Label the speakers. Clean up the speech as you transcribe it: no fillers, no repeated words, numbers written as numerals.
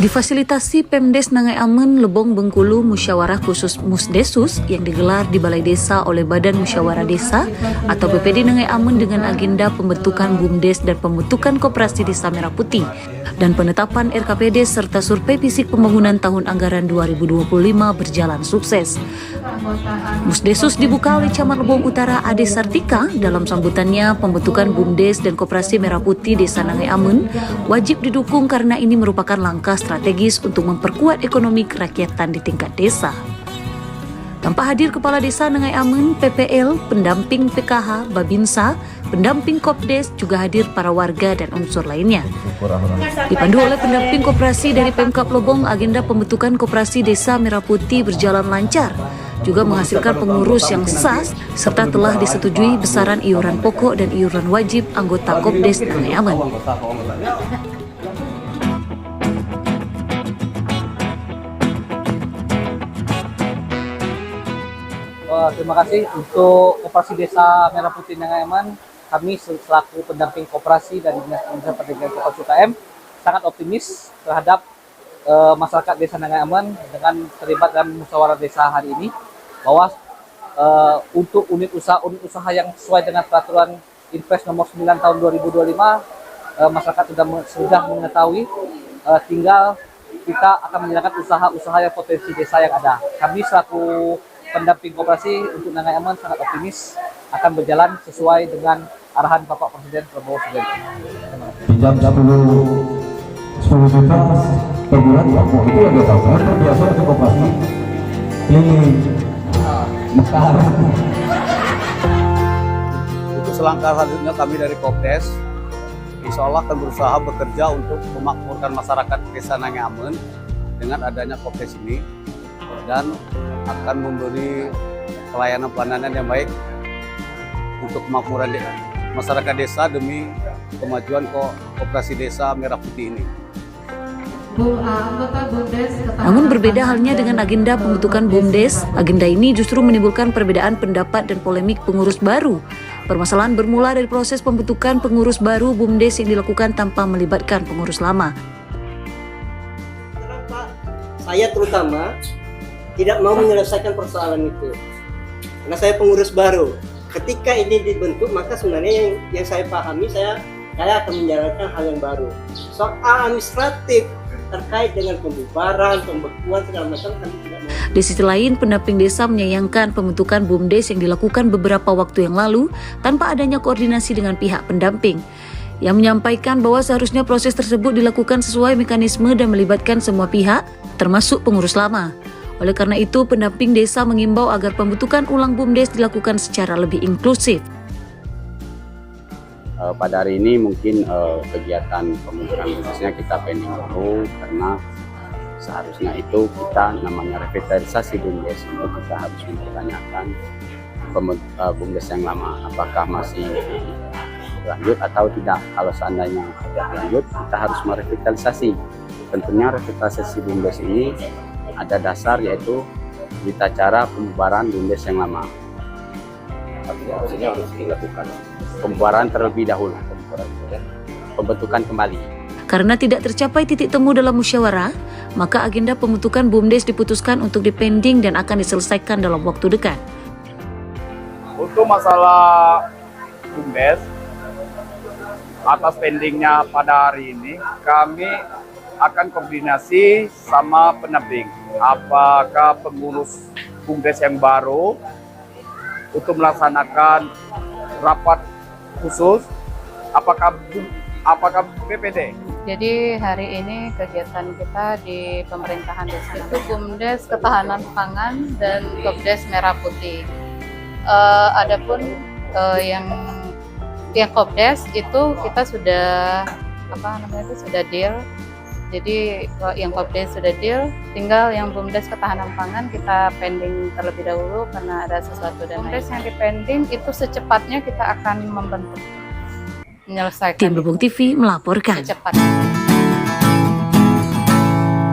Speaker 1: Difasilitasi Pemdes Nangai Amen Lebong Bengkulu Musyawarah Khusus Musdesus yang digelar di Balai Desa oleh Badan Musyawarah Desa atau BPD Nangai Amen dengan agenda pembentukan BUMDes dan pembentukan Koperasi Desa Merah Putih dan penetapan RKPD serta survei fisik pembangunan tahun anggaran 2025 berjalan sukses. Musdesus dibuka oleh Camat Lebong Utara Ade Sartika. Dalam sambutannya, pembentukan BUMDes dan Koperasi Merah Putih Desa Nangai Amen wajib didukung karena ini merupakan langkah strategis untuk memperkuat ekonomi kerakyatan di tingkat desa. Tanpa hadir Kepala Desa Nangai Amen, PPL, pendamping PKH, Babinsa, pendamping Kopdes, juga hadir para warga dan unsur lainnya. Dipandu oleh pendamping koperasi dari Pemkab Lebong, agenda pembentukan Koperasi Desa Merah Putih berjalan lancar, juga menghasilkan pengurus yang sah, serta telah disetujui besaran iuran pokok dan iuran wajib anggota Kopdes Nangai Amen.
Speaker 2: Terima kasih untuk Koperasi Desa Merah Putih Nangai Amen. Kami selaku pendamping koperasi dan Dinas Pendidikan Koperasi UKM sangat optimis terhadap masyarakat Desa Nangai Amen dengan terlibat dalam musyawarah desa hari ini, bahwa untuk unit usaha yang sesuai dengan peraturan Inpres nomor 9 tahun 2025, masyarakat sudah mengetahui, tinggal kita akan menjalankan usaha-usaha yang potensi desa yang ada. Kami selaku pendamping koperasi untuk Nangai Amen sangat optimis akan berjalan sesuai dengan arahan Bapak Presiden Prabowo Subianto.
Speaker 3: Pinjam 10 juta per bulan, Pak, itu ada tahu kan biasa untuk koperasi ini mekar.
Speaker 4: Untuk selangkah selanjutnya kami dari Kopdes insya Allah akan berusaha bekerja untuk memakmurkan masyarakat Desa Nangai Amen dengan adanya Kopdes ini, dan akan memberi pelayanan yang baik untuk kemakmuran masyarakat desa demi kemajuan Koperasi Desa Merah Putih ini.
Speaker 1: Namun berbeda halnya dengan agenda pembentukan BUMDes, agenda ini justru menimbulkan perbedaan pendapat dan polemik pengurus baru. Permasalahan bermula dari proses pembentukan pengurus baru BUMDes yang dilakukan tanpa melibatkan pengurus lama.
Speaker 5: Saya terutama tidak mau menyelesaikan persoalan itu, karena saya pengurus baru. Ketika ini dibentuk, maka sebenarnya yang saya pahami, saya akan menjalankan hal yang baru. Soal administratif terkait dengan pembubaran, pembekuan segala macam kami tidak mau.
Speaker 1: Di sisi lain, pendamping desa menyayangkan pembentukan BUMDes yang dilakukan beberapa waktu yang lalu tanpa adanya koordinasi dengan pihak pendamping. Yang menyampaikan bahwa seharusnya proses tersebut dilakukan sesuai mekanisme dan melibatkan semua pihak, termasuk pengurus lama. Oleh karena itu, pendamping desa mengimbau agar pembentukan ulang BUMDes dilakukan secara lebih inklusif.
Speaker 6: Pada hari ini mungkin kegiatan pembentukan BUMDesnya kita pending dulu, karena seharusnya itu kita namanya revitalisasi BUMDes, itu kita harus mempertanyakan BUMDes yang lama apakah masih lanjut atau tidak. Kalau seandainya tidak lanjut, kita harus merevitalisasi. Tentunya revitalisasi BUMDes ini ada dasar, yaitu berita cara pembubaran BUMDes yang lama.
Speaker 3: Artinya harus dilakukan
Speaker 6: pembubaran terlebih dahulu, pembentukan kembali.
Speaker 1: Karena tidak tercapai titik temu dalam musyawarah, maka agenda pembentukan BUMDes diputuskan untuk dipending dan akan diselesaikan dalam waktu dekat.
Speaker 7: Untuk masalah BUMDes, atas pendingnya pada hari ini, kami akan koordinasi sama pendamping. Apakah pengurus BUMDes yang baru untuk melaksanakan rapat khusus, apakah BPD?
Speaker 8: Jadi hari ini kegiatan kita di pemerintahan desa itu BUMDes Ketahanan Pangan dan Kopdes Merah Putih. Adapun yang Kopdes itu kita sudah sudah deal. Jadi yang Kopdes sudah deal, tinggal yang BUMDes Ketahanan Pangan kita pending terlebih dahulu karena ada sesuatu dan BUMDes yang dipending itu secepatnya kita akan membentuk, menyelesaikan.
Speaker 1: Tim Lebong TV melaporkan.
Speaker 8: Secepatnya.